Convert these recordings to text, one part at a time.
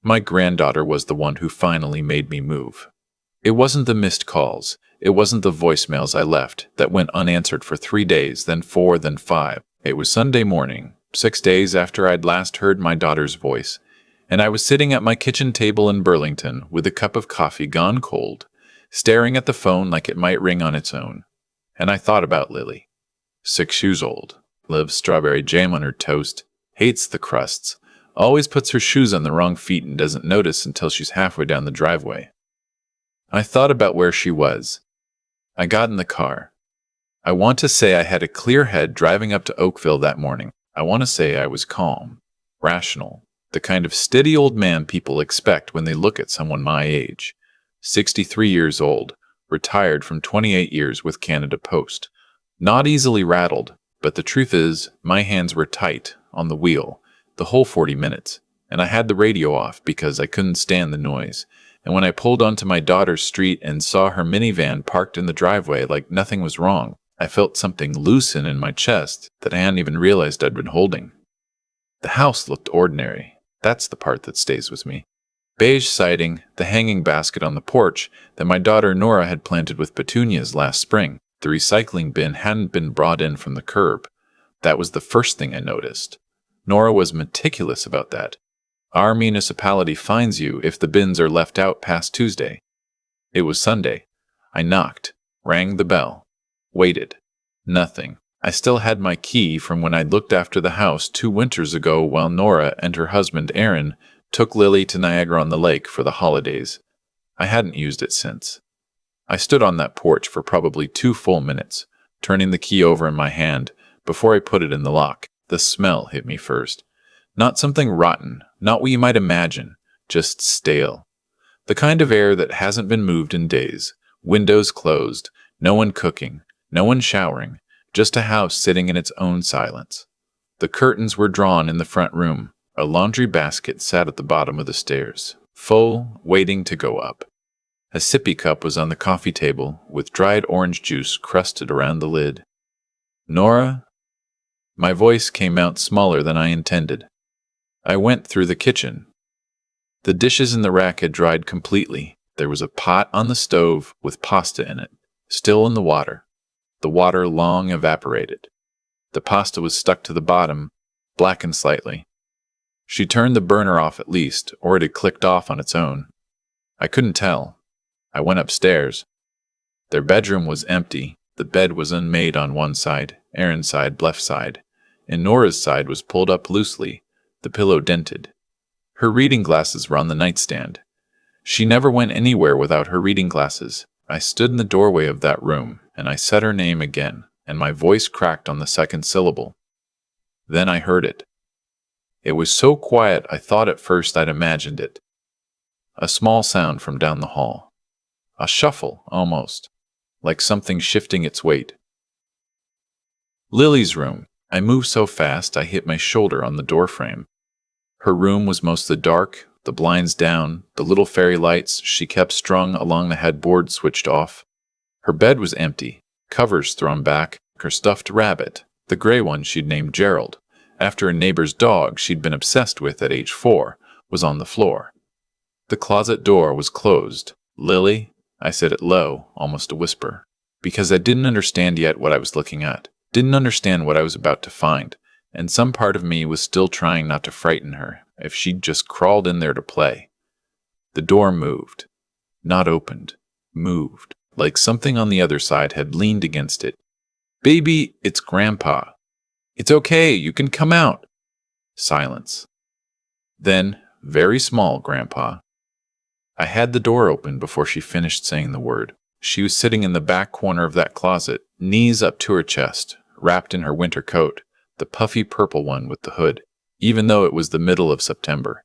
My granddaughter was the one who finally made me move. It wasn't the missed calls. It wasn't the voicemails I left that went unanswered for 3 days, then 4, then 5. It was Sunday morning, 6 days after I'd last heard my daughter's voice, and I was sitting at my kitchen table in Burlington with a cup of coffee gone cold, staring at the phone like it might ring on its own. And I thought about Lily. 6 years old, loves strawberry jam on her toast, hates the crusts, always puts her shoes on the wrong feet and doesn't notice until she's halfway down the driveway. I thought about where she was. I got in the car. I want to say I had a clear head driving up to Oakville that morning. I want to say I was calm, rational, the kind of steady old man people expect when they look at someone my age. 63 years old, retired from 28 years with Canada Post. Not easily rattled, but the truth is, my hands were tight on the wheel the whole 40 minutes, and I had the radio off because I couldn't stand the noise. And when I pulled onto my daughter's street and saw her minivan parked in the driveway like nothing was wrong, I felt something loosen in my chest that I hadn't even realized I'd been holding. The house looked ordinary. That's the part that stays with me. Beige siding, the hanging basket on the porch that my daughter Nora had planted with petunias last spring. The recycling bin hadn't been brought in from the curb. That was the first thing I noticed. Nora was meticulous about that. Our municipality fines you if the bins are left out past Tuesday. It was Sunday. I knocked, rang the bell, waited. Nothing. I still had my key from when I'd looked after the house 2 winters ago while Nora and her husband Aaron took Lily to Niagara-on-the-Lake for the holidays. I hadn't used it since. I stood on that porch for probably 2 full minutes, turning the key over in my hand before I put it in the lock. The smell hit me first. Not something rotten, not what you might imagine, just stale. The kind of air that hasn't been moved in days. Windows closed, no one cooking, no one showering, just a house sitting in its own silence. The curtains were drawn in the front room. A laundry basket sat at the bottom of the stairs, full, waiting to go up. A sippy cup was on the coffee table, with dried orange juice crusted around the lid. Nora? My voice came out smaller than I intended. I went through the kitchen. The dishes in the rack had dried completely. There was a pot on the stove with pasta in it, still in the water. The water long evaporated. The pasta was stuck to the bottom, blackened slightly. She turned the burner off at least, or it had clicked off on its own. I couldn't tell. I went upstairs. Their bedroom was empty. The bed was unmade on one side, Aaron's side, left side, and Nora's side was pulled up loosely, the pillow dented. Her reading glasses were on the nightstand. She never went anywhere without her reading glasses. I stood in the doorway of that room, and I said her name again, and my voice cracked on the second syllable. Then I heard it. It was so quiet I thought at first I'd imagined it. A small sound from down the hall. A shuffle, almost, like something shifting its weight. Lily's room. I moved so fast I hit my shoulder on the doorframe. Her room was mostly dark, the blinds down, the little fairy lights she kept strung along the headboard switched off. Her bed was empty, covers thrown back. Her stuffed rabbit, the gray one she'd named Gerald, after a neighbor's dog she'd been obsessed with at age 4, was on the floor. The closet door was closed. Lily? I said it low, almost a whisper, because I didn't understand yet what I was looking at. Didn't understand what I was about to find, and some part of me was still trying not to frighten her if she'd just crawled in there to play. The door moved. Not opened. Moved, like something on the other side had leaned against it. "Baby, it's Grandpa. It's okay, you can come out." Silence. Then, very small, Grandpa. I had the door open before she finished saying the word. She was sitting in the back corner of that closet, knees up to her chest, wrapped in her winter coat, the puffy purple one with the hood, even though it was the middle of September.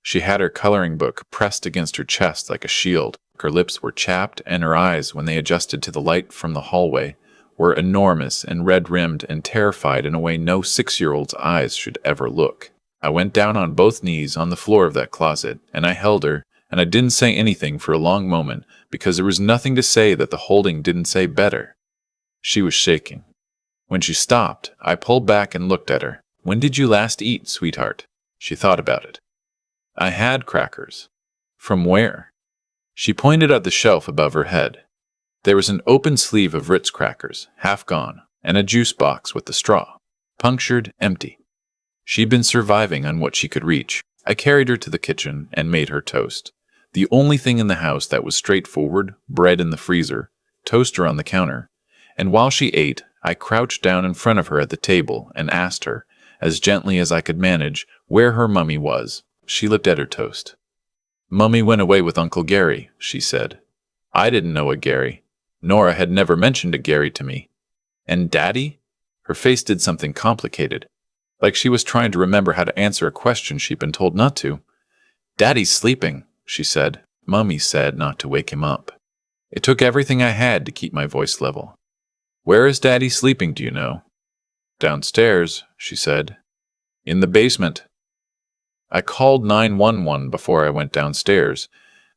She had her coloring book pressed against her chest like a shield. Her lips were chapped, and her eyes, when they adjusted to the light from the hallway, were enormous and red-rimmed and terrified in a way no 6-year-old's eyes should ever look. I went down on both knees on the floor of that closet, and I held her, and I didn't say anything for a long moment, because there was nothing to say that the holding didn't say better. She was shaking. When she stopped, I pulled back and looked at her. "When did you last eat, sweetheart?" She thought about it. I had crackers. From where? She pointed at the shelf above her head. There was an open sleeve of Ritz crackers, half gone, and a juice box with the straw, punctured, empty. She'd been surviving on what she could reach. I carried her to the kitchen and made her toast. The only thing in the house that was straightforward, bread in the freezer, toaster on the counter. And while she ate, I crouched down in front of her at the table and asked her, as gently as I could manage, where her mummy was. She looked at her toast. Mummy went away with Uncle Gary, she said. I didn't know a Gary. Nora had never mentioned a Gary to me. And Daddy? Her face did something complicated, like she was trying to remember how to answer a question she'd been told not to. Daddy's sleeping, she said. Mummy said not to wake him up. It took everything I had to keep my voice level. Where is Daddy sleeping, do you know? Downstairs, she said. In the basement. I called 911 before I went downstairs.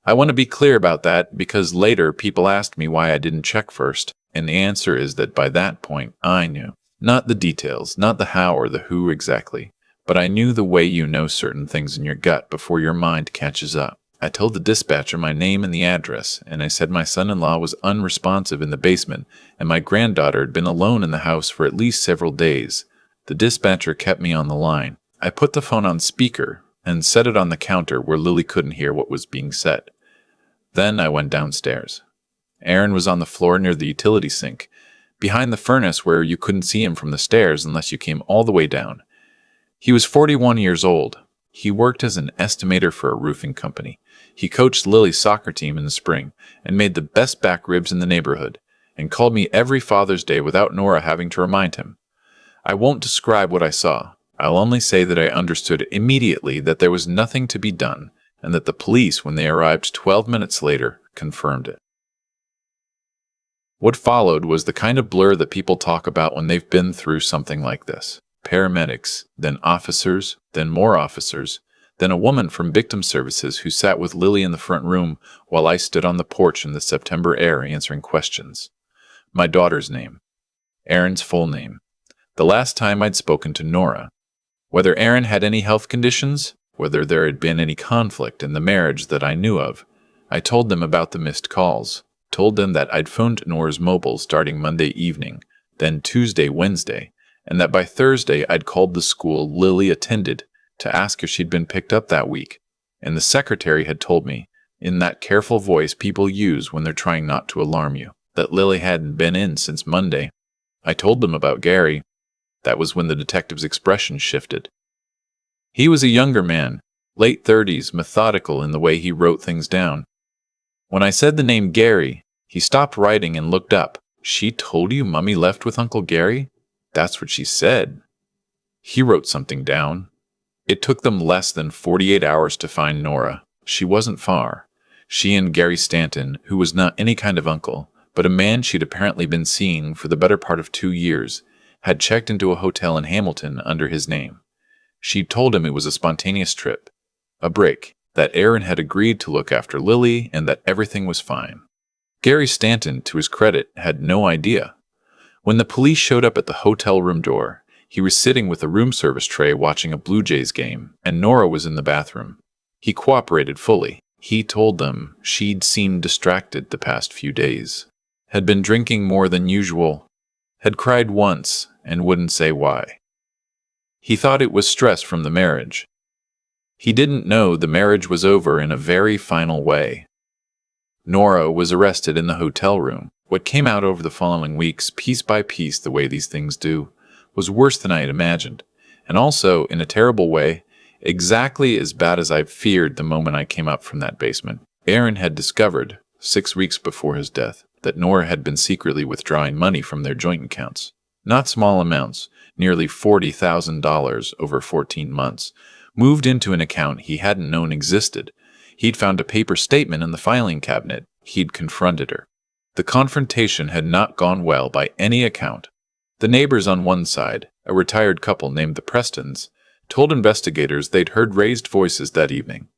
I want to be clear about that because later people asked me why I didn't check first, and the answer is that by that point I knew. Not the details, not the how or the who exactly, but I knew the way you know certain things in your gut before your mind catches up. I told the dispatcher my name and the address, and I said my son-in-law was unresponsive in the basement, and my granddaughter had been alone in the house for at least several days. The dispatcher kept me on the line. I put the phone on speaker and set it on the counter where Lily couldn't hear what was being said. Then I went downstairs. Aaron was on the floor near the utility sink, behind the furnace where you couldn't see him from the stairs unless you came all the way down. He was 41 years old. He worked as an estimator for a roofing company. He coached Lily's soccer team in the spring and made the best back ribs in the neighborhood, and called me every Father's Day without Nora having to remind him. I won't describe what I saw. I'll only say that I understood immediately that there was nothing to be done, and that the police, when they arrived 12 minutes later, confirmed it. What followed was the kind of blur that people talk about when they've been through something like this. Paramedics, then officers, then more officers, then a woman from victim services who sat with Lily in the front room while I stood on the porch in the September air answering questions. My daughter's name. Aaron's full name. The last time I'd spoken to Nora. Whether Aaron had any health conditions, whether there had been any conflict in the marriage that I knew of. I told them about the missed calls, told them that I'd phoned Nora's mobile starting Monday evening, then Tuesday, Wednesday, and that by Thursday I'd called the school Lily attended to ask if she'd been picked up that week, and the secretary had told me, in that careful voice people use when they're trying not to alarm you, that Lily hadn't been in since Monday. I told them about Gary. That was when the detective's expression shifted. He was a younger man, late 30s, methodical in the way he wrote things down. When I said the name Gary, he stopped writing and looked up. She told you Mummy left with Uncle Gary? That's what she said. He wrote something down. It took them less than 48 hours to find Nora. She wasn't far. She and Gary Stanton, who was not any kind of uncle, but a man she'd apparently been seeing for the better part of 2 years, had checked into a hotel in Hamilton under his name. She'd told him it was a spontaneous trip, a break, that Aaron had agreed to look after Lily and that everything was fine. Gary Stanton, to his credit, had no idea. When the police showed up at the hotel room door, he was sitting with a room service tray watching a Blue Jays game, and Nora was in the bathroom. He cooperated fully. He told them she'd seemed distracted the past few days, had been drinking more than usual, had cried once and wouldn't say why. He thought it was stress from the marriage. He didn't know the marriage was over in a very final way. Nora was arrested in the hotel room. What came out over the following weeks, piece by piece, the way these things do, was worse than I had imagined, and also, in a terrible way, exactly as bad as I feared the moment I came up from that basement. Aaron had discovered, 6 weeks before his death, that Nora had been secretly withdrawing money from their joint accounts. Not small amounts, nearly $40,000 over 14 months, moved into an account he hadn't known existed. He'd found a paper statement in the filing cabinet. He'd confronted her. The confrontation had not gone well by any account. The neighbors on one side, a retired couple named the Prestons, told investigators they'd heard raised voices that evening.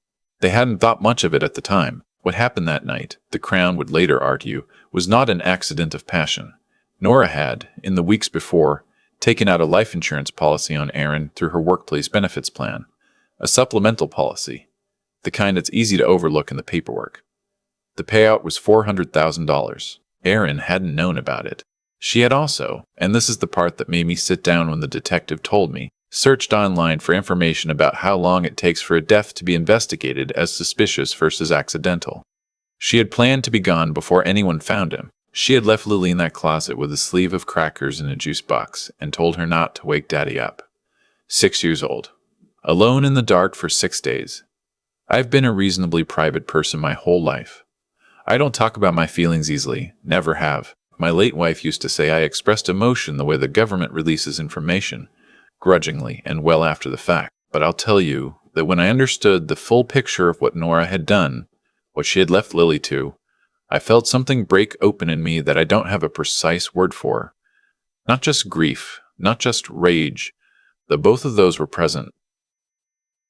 They hadn't thought much of it at the time. What happened that night, the Crown would later argue, was not an accident of passion. Nora had, in the weeks before, taken out a life insurance policy on Aaron through her workplace benefits plan, a supplemental policy. the kind that's easy to overlook in the paperwork. The payout was $400,000. Erin hadn't known about it. She had also, and this is the part that made me sit down when the detective told me, searched online for information about how long it takes for a death to be investigated as suspicious versus accidental. She had planned to be gone before anyone found him. She had left Lily in that closet with a sleeve of crackers and a juice box and told her not to wake Daddy up. 6 years old. Alone in the dark for 6 days. I've been a reasonably private person my whole life. I don't talk about my feelings easily, never have. My late wife used to say I expressed emotion the way the government releases information, grudgingly and well after the fact. But I'll tell you that when I understood the full picture of what Nora had done, what she had left Lily to, I felt something break open in me that I don't have a precise word for. Not just grief, not just rage, though both of those were present.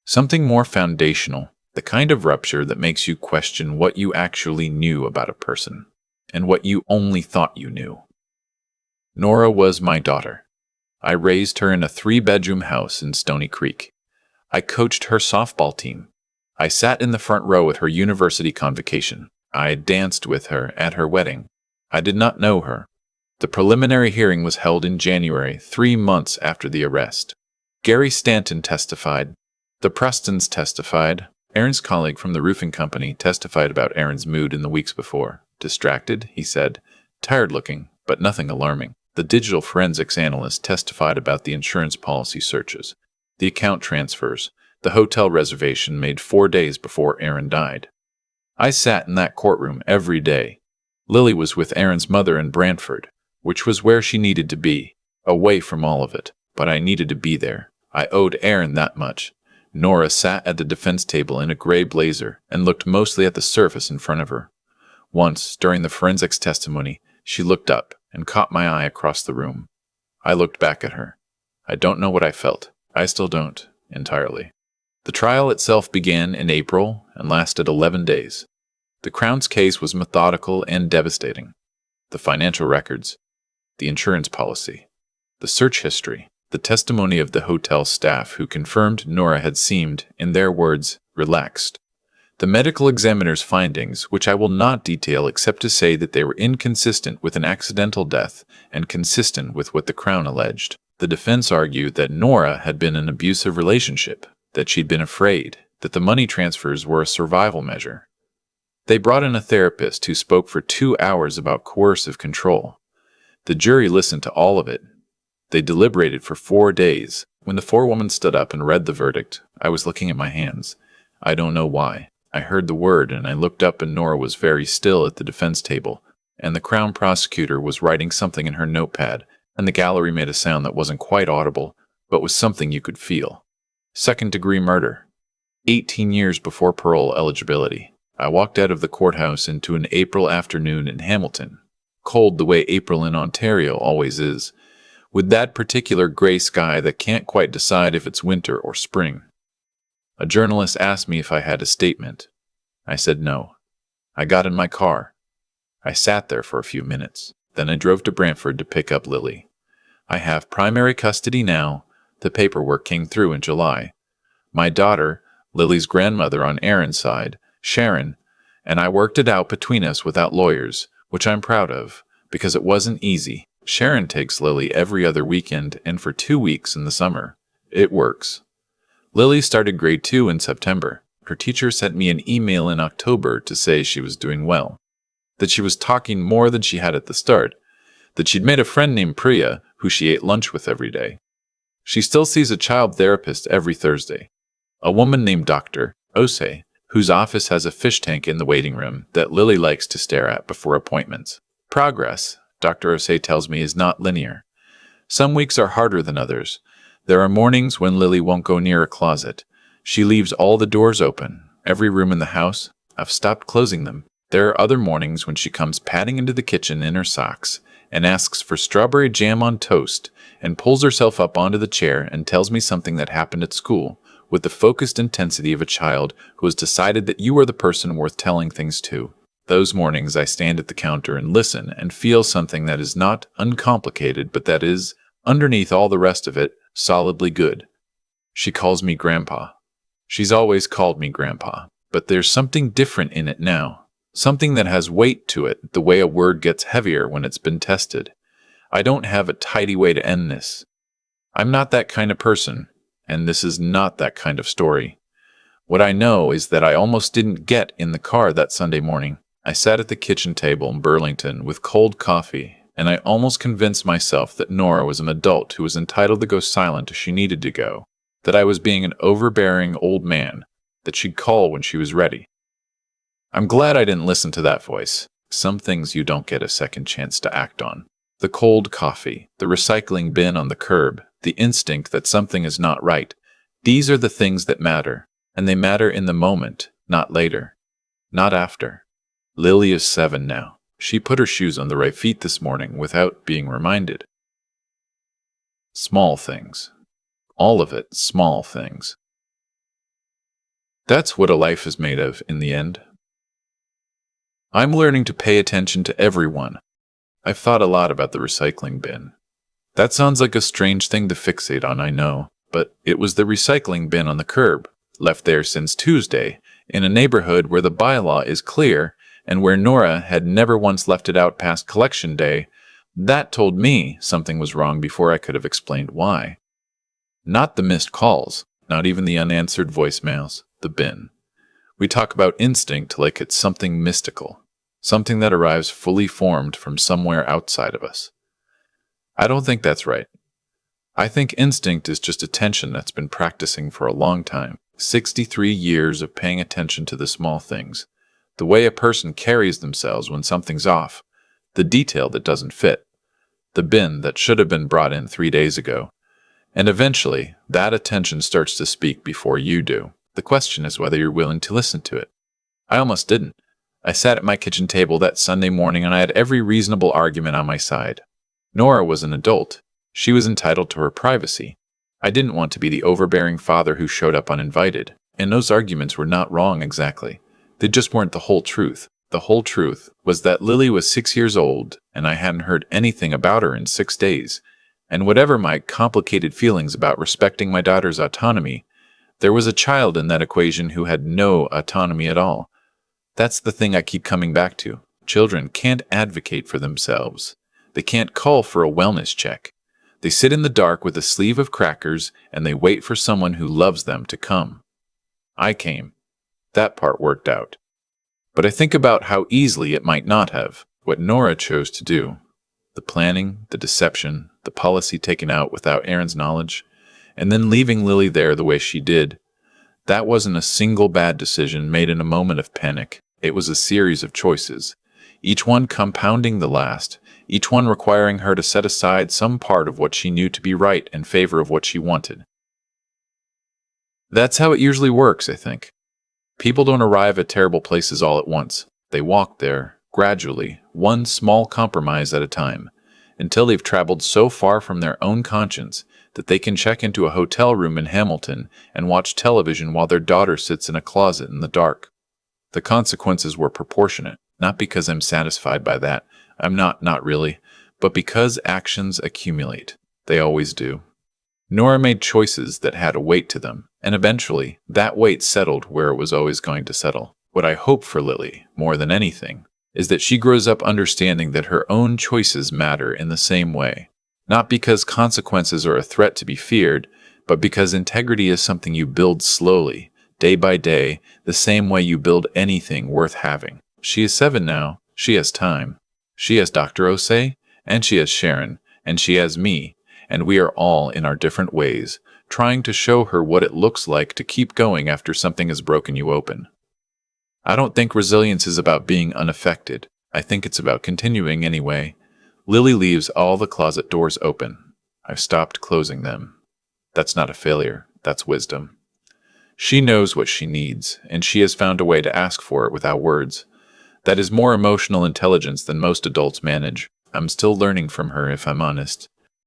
Something more foundational, the kind of rupture that makes you question what you actually knew about a person, and what you only thought you knew. Nora was my daughter. I raised her in a 3-bedroom house in Stony Creek. I coached her softball team. I sat in the front row at her university convocation. I danced with her at her wedding. I did not know her. The preliminary hearing was held in January, 3 months after the arrest. Gary Stanton testified. The Prestons testified. Erin's colleague from the roofing company testified about Erin's mood in the weeks before. Distracted, he said. Tired-looking, but nothing alarming. The digital forensics analyst testified about the insurance policy searches, the account transfers, the hotel reservation made 4 days before Erin died. I sat in that courtroom every day. Lily was with Erin's mother in Brantford, which was where she needed to be, away from all of it, but I needed to be there. I owed Erin that much. Nora sat at the defense table in a gray blazer and looked mostly at the surface in front of her. Once, during the forensics testimony, she looked up and caught my eye across the room. I looked back at her. I don't know what I felt. I still don't, entirely. The trial itself began in April and lasted 11 days. The Crown's case was methodical and devastating. The financial records, the insurance policy, the search history, the testimony of the hotel staff who confirmed Nora had seemed, in their words, relaxed. The medical examiner's findings, which I will not detail except to say that they were inconsistent with an accidental death and consistent with what the Crown alleged. The defense argued that Nora had been in an abusive relationship, that she'd been afraid, that the money transfers were a survival measure. They brought in a therapist who spoke for 2 hours about coercive control. The jury listened to all of it. They deliberated for 4 days. When the forewoman stood up and read the verdict, I was looking at my hands. I don't know why. I heard the word and I looked up and Nora was very still at the defense table, and the Crown prosecutor was writing something in her notepad, and the gallery made a sound that wasn't quite audible, but was something you could feel. Second-degree murder. 18 years before parole eligibility. I walked out of the courthouse into an April afternoon in Hamilton. Cold the way April in Ontario always is, with that particular gray sky that can't quite decide if it's winter or spring. A journalist asked me if I had a statement. I said no. I got in my car. I sat there for a few minutes. Then I drove to Brantford to pick up Lily. I have primary custody now. The paperwork came through in July. My daughter, Lily's grandmother on Erin's side, Sharon, and I worked it out between us without lawyers, which I'm proud of, because it wasn't easy. Sharon takes Lily every other weekend and for 2 weeks in the summer. It works. Lily started grade 2 in September. Her teacher sent me an email in October to say she was doing well, that she was talking more than she had at the start, that she'd made a friend named Priya who she ate lunch with every day. She still sees a child therapist every Thursday, a woman named Dr. Ose, whose office has a fish tank in the waiting room that Lily likes to stare at before appointments. Progress, Dr. Ose tells me, is not linear. Some weeks are harder than others. There are mornings when Lily won't go near a closet. She leaves all the doors open, every room in the house. I've stopped closing them. There are other mornings when she comes padding into the kitchen in her socks and asks for strawberry jam on toast and pulls herself up onto the chair and tells me something that happened at school with the focused intensity of a child who has decided that you are the person worth telling things to. Those mornings I stand at the counter and listen and feel something that is not uncomplicated, but that is, underneath all the rest of it, solidly good. She calls me Grandpa. She's always called me Grandpa. But there's something different in it now. Something that has weight to it, the way a word gets heavier when it's been tested. I don't have a tidy way to end this. I'm not that kind of person, and this is not that kind of story. What I know is that I almost didn't get in the car that Sunday morning. I sat at the kitchen table in Burlington with cold coffee, and I almost convinced myself that Nora was an adult who was entitled to go silent if she needed to go, that I was being an overbearing old man, that she'd call when she was ready. I'm glad I didn't listen to that voice. Some things you don't get a second chance to act on. The cold coffee, the recycling bin on the curb, the instinct that something is not right. These are the things that matter, and they matter in the moment, not later, not after. Lily is 7 now. She put her shoes on the right feet this morning without being reminded. Small things. All of it small things. That's what a life is made of in the end. I'm learning to pay attention to everyone. I've thought a lot about the recycling bin. That sounds like a strange thing to fixate on, I know, but it was the recycling bin on the curb, left there since Tuesday, in a neighborhood where the bylaw is clear and where Nora had never once left it out past collection day. That told me something was wrong before I could have explained why. Not the missed calls, not even the unanswered voicemails, the bin. We talk about instinct like it's something mystical, something that arrives fully formed from somewhere outside of us. I don't think that's right. I think instinct is just attention that's been practicing for a long time. 63 years of paying attention to the small things, the way a person carries themselves when something's off, the detail that doesn't fit, the bin that should have been brought in 3 days ago. And eventually, that attention starts to speak before you do. The question is whether you're willing to listen to it. I almost didn't. I sat at my kitchen table that Sunday morning and I had every reasonable argument on my side. Nora was an adult. She was entitled to her privacy. I didn't want to be the overbearing father who showed up uninvited, and those arguments were not wrong exactly. They just weren't the whole truth. The whole truth was that Lily was 6 years old, and I hadn't heard anything about her in 6 days. And whatever my complicated feelings about respecting my daughter's autonomy, there was a child in that equation who had no autonomy at all. That's the thing I keep coming back to. Children can't advocate for themselves. They can't call for a wellness check. They sit in the dark with a sleeve of crackers and they wait for someone who loves them to come. I came. That part worked out. But I think about how easily it might not have. What Nora chose to do. The planning, the deception, the policy taken out without Aaron's knowledge, and then leaving Lily there the way she did. That wasn't a single bad decision made in a moment of panic. It was a series of choices, each one compounding the last, each one requiring her to set aside some part of what she knew to be right in favor of what she wanted. That's how it usually works, I think. People don't arrive at terrible places all at once. They walk there, gradually, one small compromise at a time, until they've traveled so far from their own conscience that they can check into a hotel room in Hamilton and watch television while their daughter sits in a closet in the dark. The consequences were proportionate, not because I'm satisfied by that. I'm not really, but because actions accumulate. They always do. Nora made choices that had a weight to them, and eventually, that weight settled where it was always going to settle. What I hope for Lily, more than anything, is that she grows up understanding that her own choices matter in the same way. Not because consequences are a threat to be feared, but because integrity is something you build slowly, day by day, the same way you build anything worth having. She is 7 now. She has time. She has Dr. Osei, and she has Sharon, and she has me, and we are all in our different ways, trying to show her what it looks like to keep going after something has broken you open. I don't think resilience is about being unaffected. I think it's about continuing anyway. Lily leaves all the closet doors open. I've stopped closing them. That's not a failure. That's wisdom. She knows what she needs, and she has found a way to ask for it without words. That is more emotional intelligence than most adults manage. I'm still learning from her, if I'm honest.